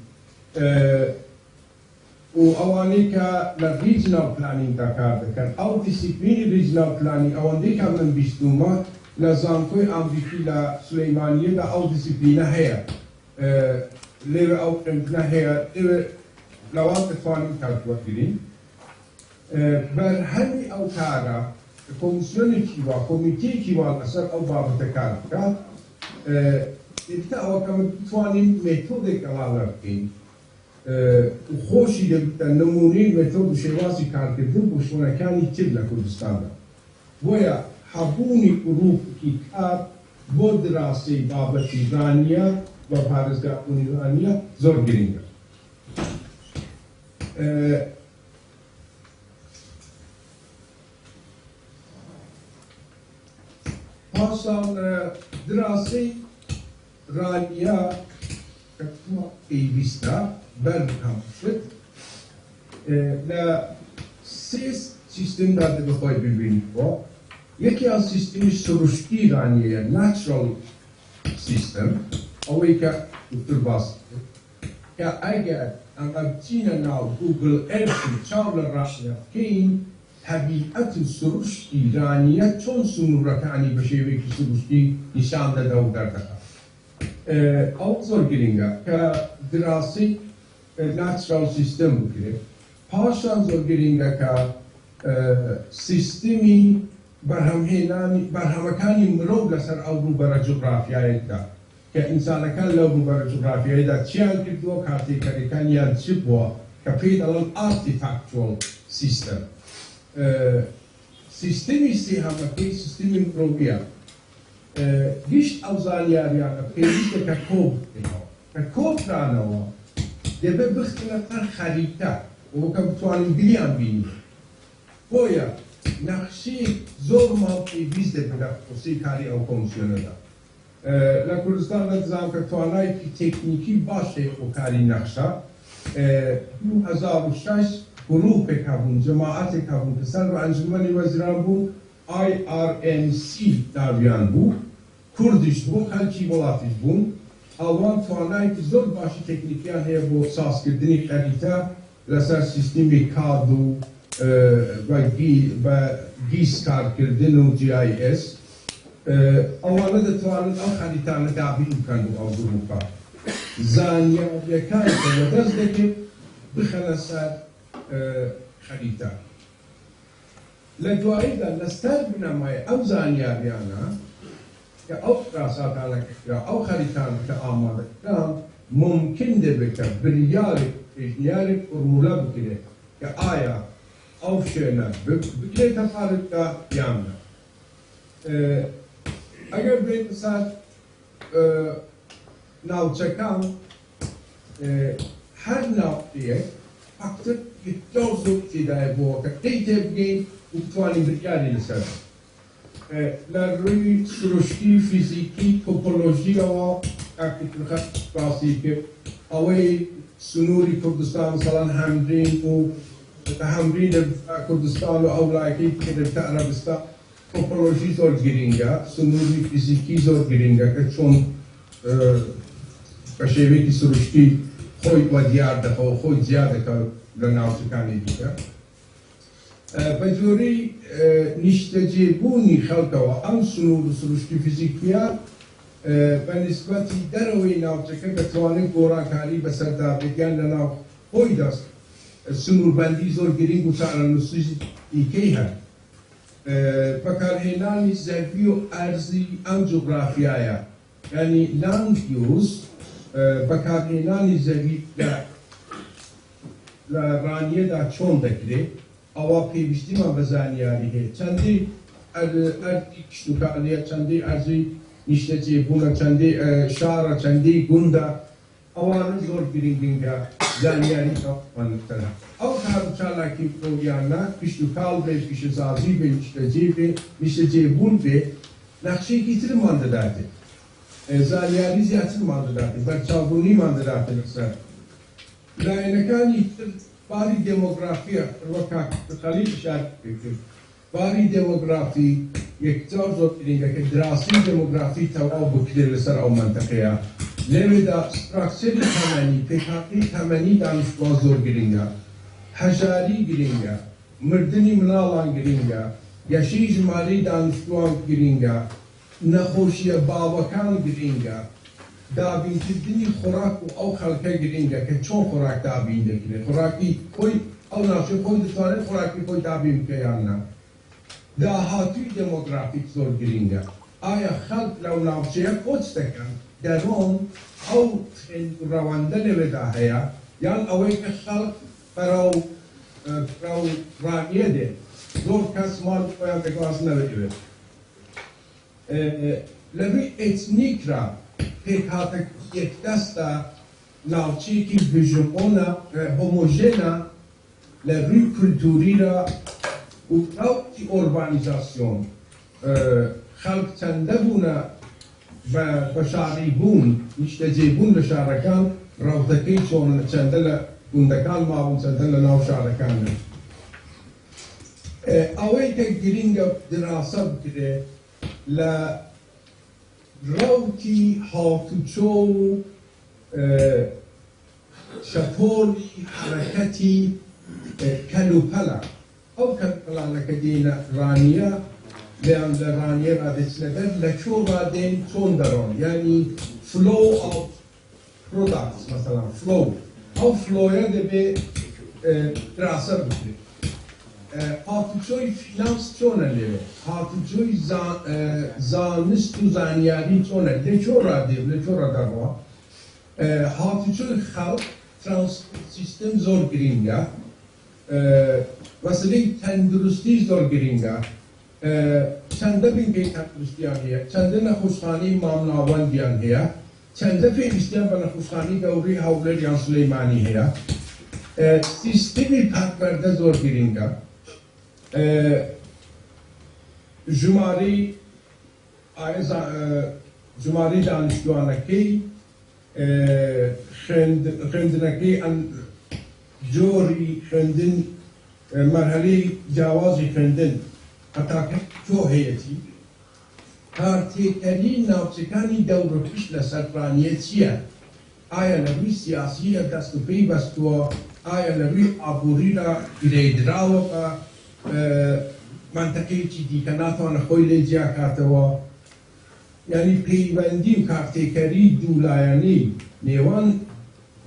و اوانی که لریجنال پلانینگ دکار دکن او دیسیپلین ریجنال پلانینگ اوانی که من بیستوما لزانکوی امریکی لسلیمانیه دا او دیسیپلینه هیا لیو او امتنه هیا لوان تفانیم کلتوات گرین بر همی او کارا کمیسیونی کیوا کمیتی کیوا اثر او بابت کار دکن دیتا او کم تفانیم میتود کلالر کن وخوشي النمونين ميثود شواسي كان كدن بوشونا كان يتبلا كردستان ويا حبوني قروب كي كار بودراسي بابتي رانيا وبارزگاه رانيا زور گرينجا حاصل دراسي رانيا كتوا ايبستا برنامه شد لا سیس سیستم داده بخوای ببینید با یکی از سیستم سروشتی رانیه ناتشرال سیستم اوی که دکتر باز كأجر أمبتينا ناو جوجل إيرث شاول الراشدة كين طبيعة السروش إيرانية چون سنوركاني بشيوه سروشي نشان دادو دردها. أو زور گرینگا كدراسي natural system بكره. پاشان زور گرینگا سیستمی برهمکانی مرو لسر او روبر جغرافیایی دا که انسان کان لو روبر جغرافیایی دا چیان کردو کارتی کردن یان چی بوا که پید الان artifactual system سیستمی سی همکی سیستمی مروبیا گیشت او زانیاریانا پیشت که کوب رانوا دبه بختلفن خریطه و که بتوانیم بیان بینیم بویا نقشی زور مالکی بیزده بگه خصوصی کاری او کمیسیونه دا لکردستان نظام که توانایی که تکنیکی باشه و کاری نقشه 2006 گروه کبون جماعت کبون که سر و انجمن وزیران بود IRNC داویان بود کردیش بود خلکی ولاتیش بود آوان توانایی که زور باشه تکنیکیان هیا بود ساز کردنی خریطه لسر سیستمی کادو و گیس کار کردن و GIS آوانا دتوانند او خریطان دابین کنو او گروپا زانیا یکان که ودست دکه بخلا سر خریطه لدوایی دا لستر بنامای او زانیا بیانا که او راسات آنها که او خریطان که آماده کن ممکن ده بکن بریاری فرمولا بکنه که آیا او شینا بکره تفارد که یامنا اگر برید مثلا ناوچکان هر ناوچیه فقط یک جوزو چیدای بود که دیگه بگیم و بتوانیم بریاری لسر لروی سروشتی فیزیکی توپولوژی و اکتر خط باسی که اوی سنوری کردستان مثلا همرین و همرین کردستان و اولایکی که در عربستان توپولوژی زور گرینگا سنوری فیزیکی زور گرینگا که چون بشیوی که سروشتی خوی و دیار دخو خوی زیاده که لناوچکانی دیگه بجوری نشتجی بونی خلقه و ام سنور سروشتی فیزیکیات بنسبة دروي ناوچکه بتوانیم گورانکاری بسر دابگیان لناو خوی دست سنور بندی زور گرینگ و چارا نسوز ایکی هست بکارهنانی ظرفی و ارزی ام جغرافیایا یعنی land use بکارهنانی ظرفی لرانیه دا چون دکره اوا پیوشتی من بزانیاریه چندی اردی کشتوکالیه چندی ارزی نشتجی بونا چندی شارا چندی گندا اوان زور گرینگینگا زانیاری کا منتنا او کارو چالاکی پروگیانا کشتوکال به کشزازی به نشتجی بون به نقشه کیتر مانده داده زانیاری زیادتر مانده داده برچاوونی مانده داده نقصر لعنکانی باری دموگرافی وقت خلیل شرط بکن باری دموگرافی یک جور زود گرینگا که دراسی دموگرافی تواو بکره لسر او منطقه لودا استراکچری تمنی پکاقی تمنی دانشگاه زور گرینگا هجاری گرینگا مردنی منالان گرینگا یشی جمالی دانشگاه گرینگا نخوشی باوکان گرینگا دابین کردنی خوراک و او خلقه گرینگا که چون خوراک دابین دکنه خوراکی کوی او ناشو کوی دتوانه خوراکی کوی دابین که یا نه داهاتوی دموگرافیک زور گرینگا آیا خلق لو نافچه کوچ دکن درون او روانده نویده هیا یان اوی که خلق براو رانیه ده زور کس مال باید بگواز نویده لبی اتنیک را پیکاته یک دستا ناوچی که بجمعونا هموژنا لبی کلتوری را و روتی اوربانیزاسیون خلق چنده بونا بشاری بون نشتجی بون لشارکان روتکی چون چنده لگندکان ما بون چنده لناو شارکان اوی که گرینگ دراسه بکره روتی هاتوچو شطور حركتي كالوبلا أو كالبلا لكدينا رانيا لأن رانيا رادس لدر لشو رادين تون درون يعني flow of products مثلا flow أو flow يدبي دراسة بكري هاتوچوی فینانس چونه لیه هاتوچوی زانست و زانیاری چونه لچو را دیو لچو را دروا هاتوچوی خلق ترانسپورت سیستم زور گرینگه مثلا تندرستی زور گرینگه چنده بینگه تندرستی آنیه چنده نخوشخانی امام ناوندیان هیا چنده فیلستیان به نخوشخانی دوری حولر یان سلیمانی هیا سیستمی پرورده زور گرینگه جماری دانشجویانکی خوێندنەکەی جۆری خوێندن مەرحەلەی جیاوازی خوێندن هەتاکە تۆ هەیەتی کارتێکەری ناوچەکانی دەوروپیش لە سەرفرانیە چییە؟ ئایا لە ڕووی سیاسیە دەست و پێی بەستووە؟ ئایا لە ڕووی ئابووریدا گرێدراوە منطقەیەکی دیکە ناتوانە خۆی لێ جیاکاتەوە؟ یعنی پەیوەندی و کارتێکەری دوولایەنەی نێوان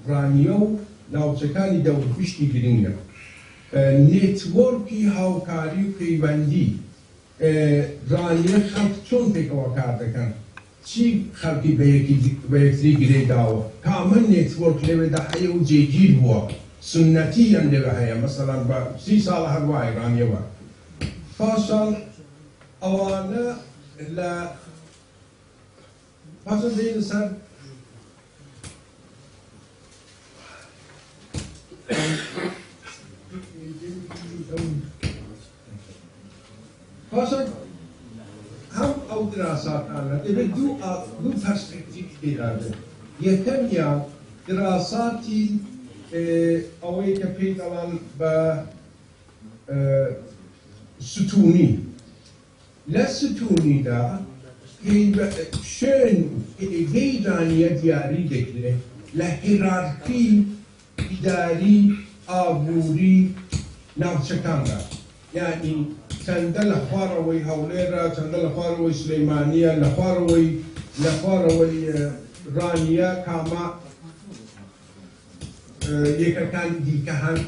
ڕانیە و ناوچەکانی دەوروپیشتی گرنگە. نێتوۆرکی هاوکاری و پەیوەندی ڕانیە خەڵک چۆن پێکەوە کار دەکەن؟ چی خەڵکی بە یەکتری گرێداوە؟ کامل نێتوۆرک لەوێدا هەیە و جێگیر بووە سنەتی یان لێوە هەیە مەسەڵەن بە 30 ساڵە هەروایە ڕانیەوە. پاشان ئەوانە لە پاشان دێنە سەر پاشان هەم ئەو دراساتانە دەبێت دوو پەرسپێکتیڤ تێدا بێت. یەکەمیان دراساتی ئەوەی کە پێی دەڵێن بە ستونی لە ستونیدا شوێن ئێگەی ڕانیە دیاری دەکرێت لە هێرارکی ئیداری ئابووری ناوچەکاندا، یعنی چەندە لە خوارەوەی هەولێرە، چەندە لە خوارەوەی سلەیمانیە، لە خوارەوەی ڕانیە کامە یەکەکانی دیکە هەن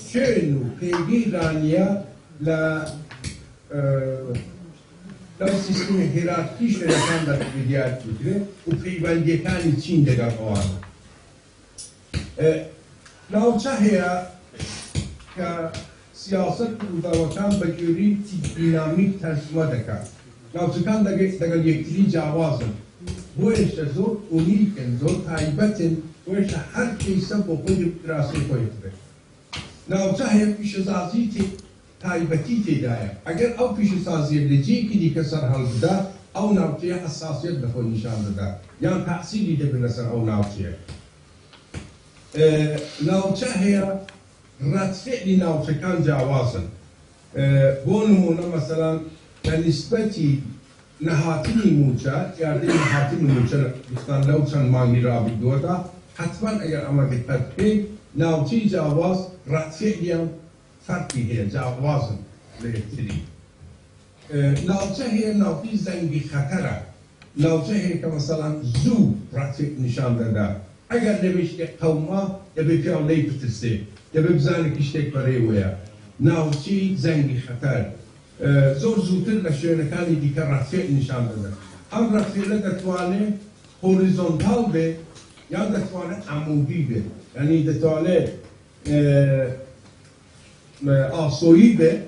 شوێن و پێگەی ڕانیە لەو سیستمی هێرارکی شوێنەکاندا دیار بکرێت و پەیوەندیەکانی چین لەگەڵ ئەوانە. ناوچە هەیە کە سیاسەت و ڕووداوەکان بە گوێرەی دینامیک تەرجمە دەکات. ناوچەکان لەگەڵ یەکتری جیاوازن، بۆیشە زۆر ئونیکن، زۆر تایبەتن، بۆیشە هەر کەیسە بۆ خۆی دراسی خۆی دەبێت. ناوچە هەیە پیشەسازی تایبەتی تێدایە. ئەگەر ئەو پیشەسازیە لە جێیەکی دیکە سەرهەڵ بدا، ئەو ناوچەیە حەساسیەت بە خۆی نیشان دەدا یان تەئسیری دەبێت لەسەر ئەو ناوچەیە. ناوچە هەیە ڕەتفعلی ناوچەکان جیاوازن. بۆ نمونە مەسەڵەن بە نیسبەتی نەهاتنی موچە، یاردەی نەهاتنی موچە دوستان لەو چەند مانگی ڕابردووەدا حتمەن ئەگەر ئەمە دقت بکەیت ناوچەی جیاواز ڕەتفعلیان فەرقی هەیە، جیاوازن لە یەکتری. ناوچە هەیە ناوچەی زەنگی خەتەرە، ناوچە هەیە کە مەسەڵەن زوو ڕەتفع نیشان دەدا. ئەگەر لەوێ شتێک قەوما دەبێت پێیان لێی بترسێ، دەبێت بزانێکی شتێک بەڕێوەیە. ناوچەی زەنگی خەتەر زۆر زووتر لە شوێنەکانی دیکە ڕەتفع نیشان دەدەن. ئەم ڕەتفعە دەتوانێت هۆریزۆنتاڵ بێت یان دەتوانێت عەمودی بێت، یعنی دەتوانێت ئاسۆیی بێت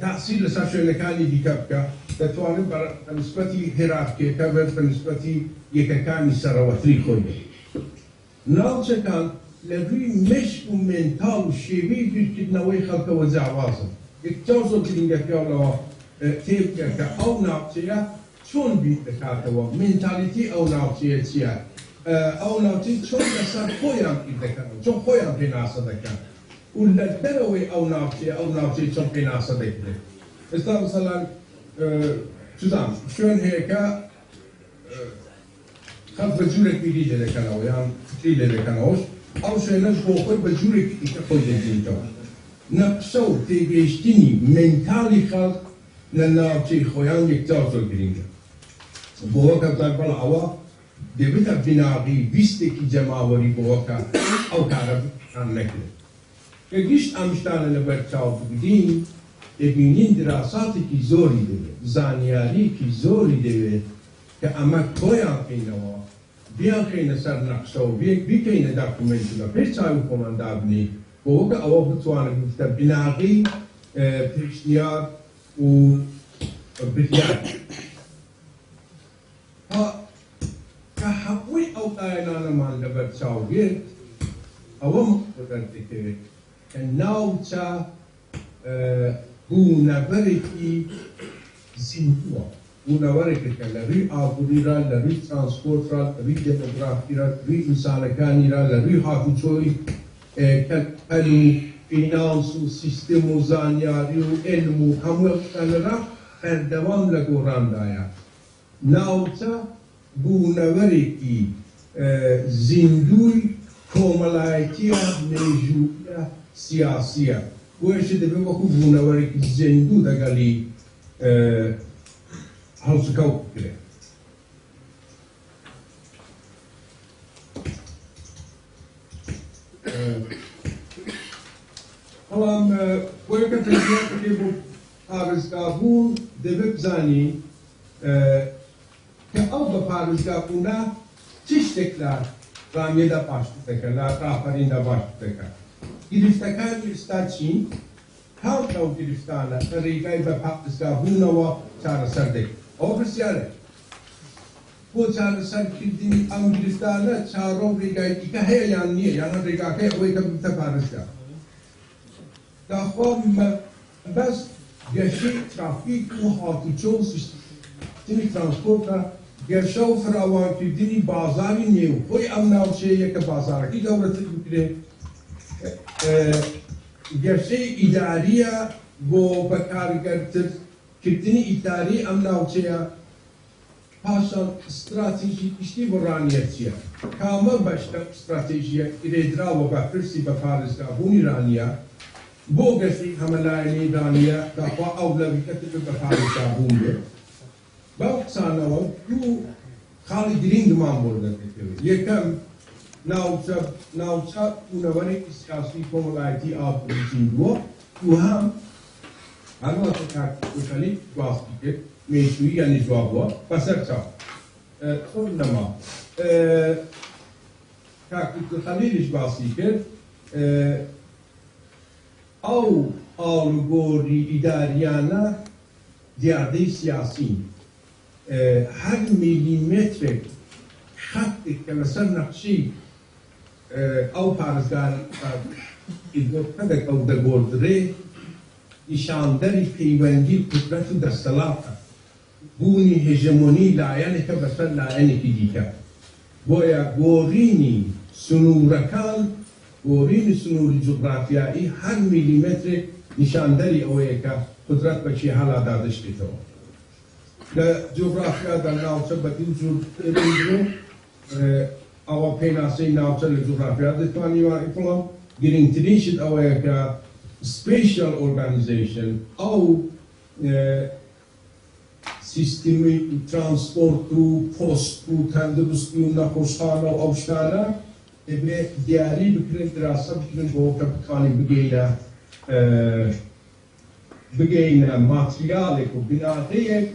تەئسیر لەسەر شوێنەکانی دیکە بکە، دەتوانێت بە نسبەتی هێرارکیەکە بێت بە نسبەتی یەکەکانی سەرەوەتری خۆی بێت. ناوچەکان لە ڕووی مەشق و مێنتاڵ و شێوەی بیرکردنەوەی خەڵکەوە جیاوازن. یەکجار زۆر گرنگە پێڵەوە تێبکە کە ئەو ناوچەیە چۆن بیر دەکاتەوە، مێنتالیتی ئەو ناوچەیە چییە، ئەو ناوچەی چۆن لەسەر خۆیان بیر دەکەن، چۆن خۆیان پێناسە دەکەن و لە دەرەوەی ئەو ناوچەی چۆن پێناسە دەکرێت. ئێستا مەسەڵەن شوێن هەیە کە خب بجورك بيجي لك أنا ويان تريد لك أنا وش أو شيء نجبو خد بجورك يكفي جديد نقصو تيجيشتني منتالي خلق لنا بشي خويان يكتازو الجرينجا بوكا ضرب العوا دبتا بناغي بيستكي جماوري بوكا أو كعرب عن نكله كجيشت أمشتان لبرتاو بدين ببینین دراساتی که زوری دوید زانیاری که زوری دوید که اما کویان کینوا بیان کین سر نقشه و بیکین داکومنتی و پیچای کماندا بنی و که آوا بتوانه گفته بناغی پیشنیار و بدیار ها که حقوی او تاینا نمان لبرتاو بید آوا مقدرتی که ناوچا بونورکی زیندوا بونورکی که لری آبوری را لری ترانسپورت را لری دموگرافی را لری انسانکانی را لری حاکوچوی که پلو فینانس و سیستم و زانیاری و علم و همه افتان را اردوام لگوران دایا ناوتا بونورکی زیندوی کوملایتی نیجویا سیاسیه وش دبي وكو بونورك زندو دغالي هاوسكاو كده طبعا ويكا تنسيق كيبو بارزقابون دبي بزاني كأوبا بارزقابونا تشتكلا رامي دا باشتكلا رافرين دا باشتكلا گرفتگان گرفتارچین هم نو گرفتانه طریقای به پاکستان و چاره سرده او بسیاره کو چاره سر کردنی ام گرفتانه چارو ریگای که هی یان نیه یان ریگا که اوی که بتپارسته داخل بس گشی ترافیک و هاتوچو سیستمی ترانسپورت گشو فراوان کردنی بازاری نیو کوی ام ناوچه که بازارکی دولتی بکره گرچه اداریه با بکارگرد کردنی اداری ام ناوچه پاشان استراتژی اشتی برانیتیه کامل باشد استراتژی ایرادرا و بفرسی بپارزگاهون ایرانیه با گرچه هملای ایرانیه دفعه اولویت بپارزگاهون به با کسانه دو خالی گرینگ مان بوده یکم ناوچه بونورک سیاسی کوملایتی آبوزیندو و هم هنوز تکلیف جوابی که میشویی یعنی جوابا بسرچا خود نما تکلیف خلیلش باسی کرد او آلگوری اداریانه دیارده سیاسی هر میلیمتر خطی که مثل نقشی او پارزگار او دگوردره نشانداری پیوندی قدرت و دستلاته بونی هژمونی لایانی که بسر لایانی که دیگه باید گورینی سنورکان گورینی سنور جغرافیایی هر میلیمتر نشانداری اوه که قدرت بچی حالا دادش دیتو جغرافیا در ناوچه بدیو جور او پیناسی ناوچه لجغرافیا دتوانی و ایفلام گرینگترین شد اوه که special organization او سیستمی ترانسپورت و پست و تندرستی و نخوشخانه و اوشتانه ابره دیاری بکنن دراسه بکنن با که بتوانی بگین ماتریالی که بناهیه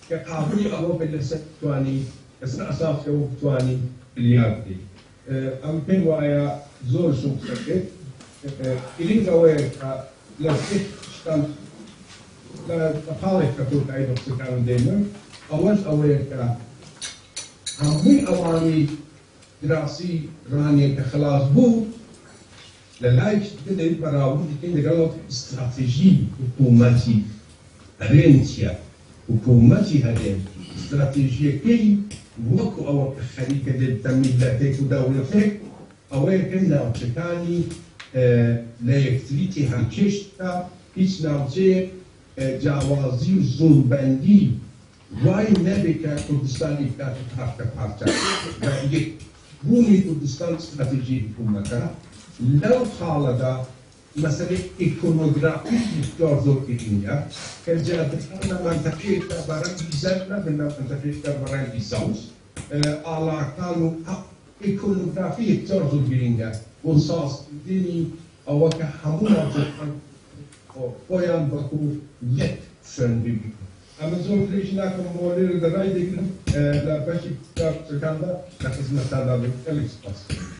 که قابلی او بلسه بتوانی اصلا اساس که او بتوانی بلیاردی ام پین وایا زور شوک سکت إلين قوي لسه شتان لخالق كتور كايدو سكان دينه أول كا همي أواني دراسي راني كخلاص بو للايش كده براو كده قالوا استراتيجي حكومتي رنتيا حكومتي هذين استراتيجية كي وكو أول خليك التميلاتك ودولتك أول كنا وشكاني لایکتریتی هم چشتا هیچ نوچه جوازی و زنبندی وای نبی که کردستانی که هفته پارچه و یک بومی کردستان استراتژی حکومت لو حالا مسئله ایکونوگرافی بسیار زور گیرینه که جاده‌ها منطقه که برای بیزد نه منطقه که برای بیزاوس علاقه ایکونوگرافی بسیار زور گیرینه و ساز دینی او که همون آجران پایان بکو یک سن ببینیم. اما زور کلیش نکن مولی رو درای دیگرم لباشی که سکنده نخزمت دادم الیکس پاس.